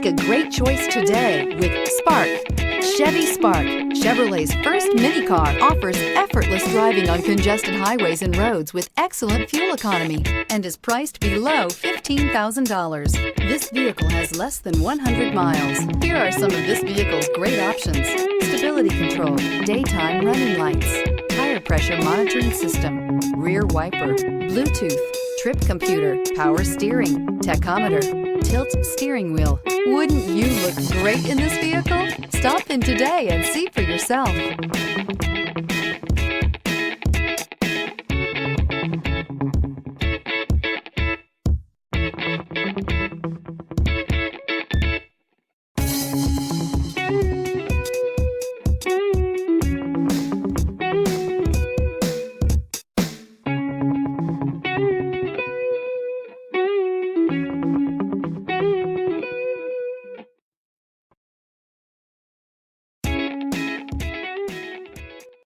Make a great choice today with Spark. Chevy Spark, Chevrolet's first mini car, offers effortless driving on congested highways and roads with excellent fuel economy and is priced below $15,000. This vehicle has less than 100 miles. Here are some of this vehicle's great options: stability control, daytime running lights, tire pressure monitoring system, rear wiper, Bluetooth, trip computer, power steering, tachometer, tilt steering wheel. Wouldn't you look great in this vehicle? Stop in today and see for yourself.